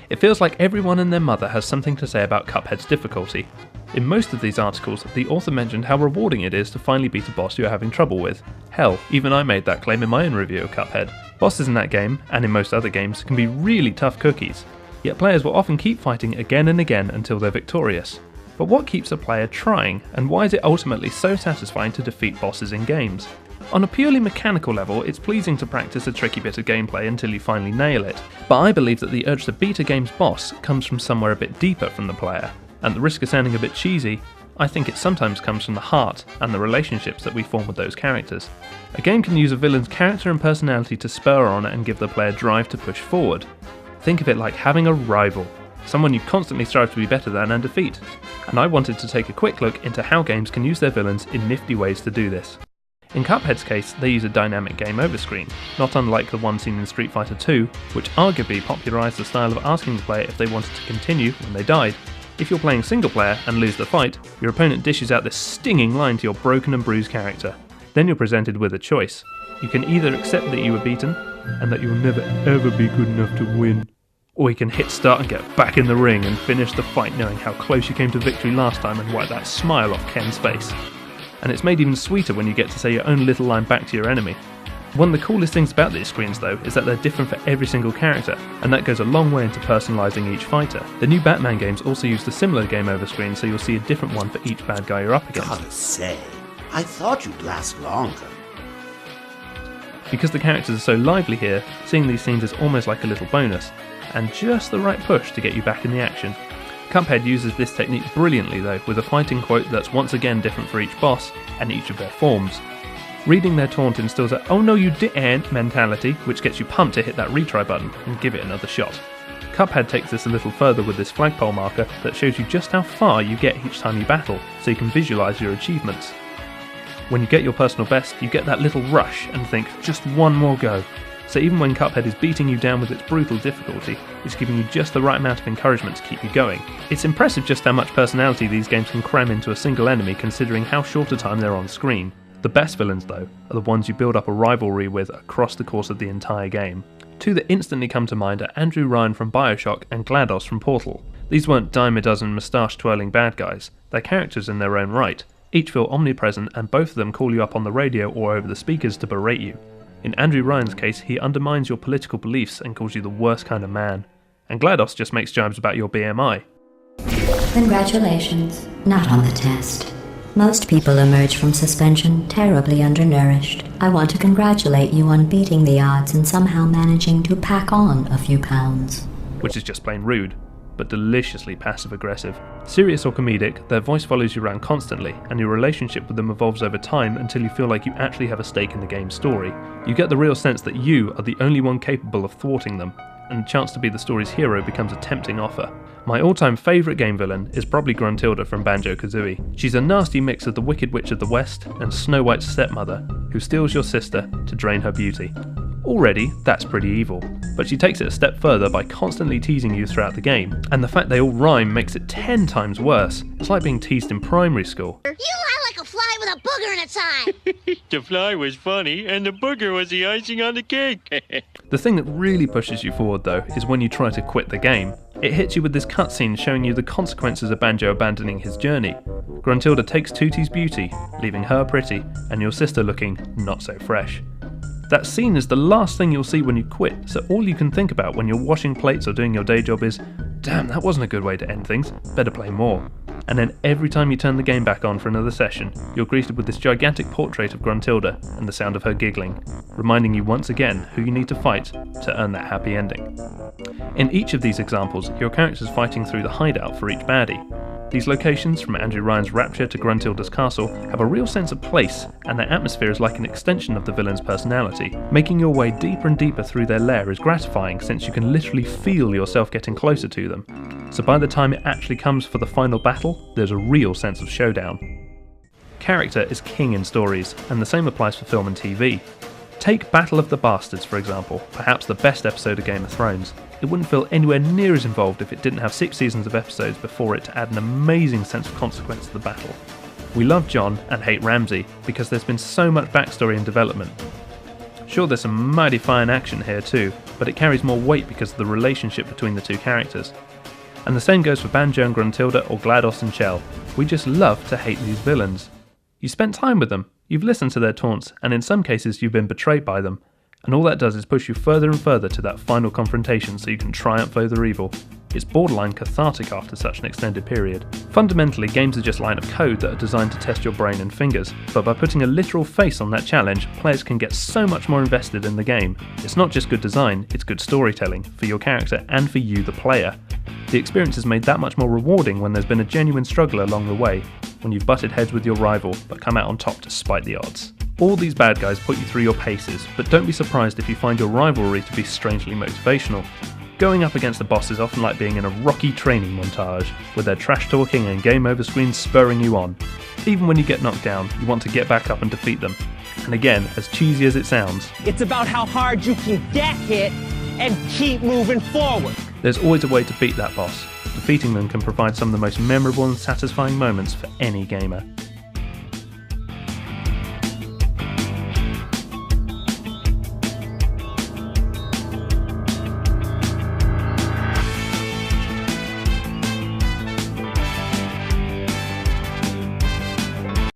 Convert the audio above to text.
It feels like everyone and their mother has something to say about Cuphead's difficulty. In most of these articles, the author mentioned how rewarding it is to finally beat a boss you're having trouble with. Hell, even I made that claim in my own review of Cuphead. Bosses in that game, and in most other games, can be really tough cookies, yet players will often keep fighting again and again until they're victorious. But what keeps a player trying, and why is it ultimately so satisfying to defeat bosses in games? On a purely mechanical level, it's pleasing to practice a tricky bit of gameplay until you finally nail it, but I believe that the urge to beat a game's boss comes from somewhere a bit deeper from the player. At the risk of sounding a bit cheesy, I think it sometimes comes from the heart and the relationships that we form with those characters. A game can use a villain's character and personality to spur on and give the player drive to push forward. Think of it like having a rival, someone you constantly strive to be better than and defeat. And I wanted to take a quick look into how games can use their villains in nifty ways to do this. In Cuphead's case, they use a dynamic game over screen, not unlike the one seen in Street Fighter II, which arguably popularised the style of asking the player if they wanted to continue when they died. If you're playing single player and lose the fight, your opponent dishes out this stinging line to your broken and bruised character. Then you're presented with a choice. You can either accept that you were beaten, and that you'll never ever be good enough to win, or you can hit start and get back in the ring and finish the fight knowing how close you came to victory last time and wipe that smile off Ken's face. And it's made even sweeter when you get to say your own little line back to your enemy. One of the coolest things about these screens though is that they're different for every single character, and that goes a long way into personalising each fighter. The new Batman games also used a similar game over screen, so you'll see a different one for each bad guy you're up against. Gotta say, I thought you'd last longer. Because the characters are so lively here, seeing these scenes is almost like a little bonus, and just the right push to get you back in the action. Cuphead uses this technique brilliantly though, with a fighting quote that's once again different for each boss and each of their forms. Reading their taunt instills a "oh no you didn't" mentality, which gets you pumped to hit that retry button and give it another shot. Cuphead takes this a little further with this flagpole marker that shows you just how far you get each time you battle, so you can visualise your achievements. When you get your personal best, you get that little rush and think, just one more go. So even when Cuphead is beating you down with its brutal difficulty, it's giving you just the right amount of encouragement to keep you going. It's impressive just how much personality these games can cram into a single enemy considering how short a time they're on screen. The best villains though, are the ones you build up a rivalry with across the course of the entire game. Two that instantly come to mind are Andrew Ryan from Bioshock and GLaDOS from Portal. These weren't dime-a-dozen moustache-twirling bad guys, they're characters in their own right. Each feel omnipresent and both of them call you up on the radio or over the speakers to berate you. In Andrew Ryan's case, he undermines your political beliefs and calls you the worst kind of man. And GLaDOS just makes jibes about your BMI. Congratulations. Not on the test. Most people emerge from suspension terribly undernourished. I want to congratulate you on beating the odds and somehow managing to pack on a few pounds. Which is just plain rude, but deliciously passive-aggressive. Serious or comedic, their voice follows you around constantly, and your relationship with them evolves over time until you feel like you actually have a stake in the game's story. You get the real sense that you are the only one capable of thwarting them, and the chance to be the story's hero becomes a tempting offer. My all-time favourite game villain is probably Gruntilda from Banjo-Kazooie. She's a nasty mix of the Wicked Witch of the West and Snow White's stepmother, who steals your sister to drain her beauty. Already, that's pretty evil, but she takes it a step further by constantly teasing you throughout the game, and the fact they all rhyme makes it 10 times worse. It's like being teased in primary school. You lie like a fly with a booger in its eye! The fly was funny, and the booger was the icing on the cake. The thing that really pushes you forward though is when you try to quit the game. It hits you with this cutscene showing you the consequences of Banjo abandoning his journey. Gruntilda takes Tootie's beauty, leaving her pretty, and your sister looking not so fresh. That scene is the last thing you'll see when you quit, so all you can think about when you're washing plates or doing your day job is, damn, that wasn't a good way to end things, better play more. And then every time you turn the game back on for another session, you're greeted with this gigantic portrait of Gruntilda and the sound of her giggling, reminding you once again who you need to fight to earn that happy ending. In each of these examples, your character's fighting through the hideout for each baddie. These locations, from Andrew Ryan's Rapture to Gruntilda's castle, have a real sense of place, and their atmosphere is like an extension of the villain's personality. Making your way deeper and deeper through their lair is gratifying since you can literally feel yourself getting closer to them. So by the time it actually comes for the final battle, there's a real sense of showdown. Character is king in stories, and the same applies for film and TV. Take Battle of the Bastards for example, perhaps the best episode of Game of Thrones. It wouldn't feel anywhere near as involved if it didn't have 6 seasons of episodes before it to add an amazing sense of consequence to the battle. We love Jon and hate Ramsay because there's been so much backstory and development. Sure, there's some mighty fine action here too, but it carries more weight because of the relationship between the two characters. And the same goes for Banjo and Gruntilda or GLaDOS and Shell. We just love to hate these villains. You spent time with them, you've listened to their taunts, and in some cases you've been betrayed by them. And all that does is push you further and further to that final confrontation so you can triumph over evil. It's borderline cathartic after such an extended period. Fundamentally, games are just line of code that are designed to test your brain and fingers, but by putting a literal face on that challenge, players can get so much more invested in the game. It's not just good design, it's good storytelling, for your character and for you the player. The experience is made that much more rewarding when there's been a genuine struggle along the way, when you've butted heads with your rival but come out on top despite the odds. All these bad guys put you through your paces, but don't be surprised if you find your rivalry to be strangely motivational. Going up against the boss is often like being in a rocky training montage, with their trash talking and game over screens spurring you on. Even when you get knocked down, you want to get back up and defeat them. And again, as cheesy as it sounds, it's about how hard you can get hit and keep moving forward. There's always a way to beat that boss. Defeating them can provide some of the most memorable and satisfying moments for any gamer.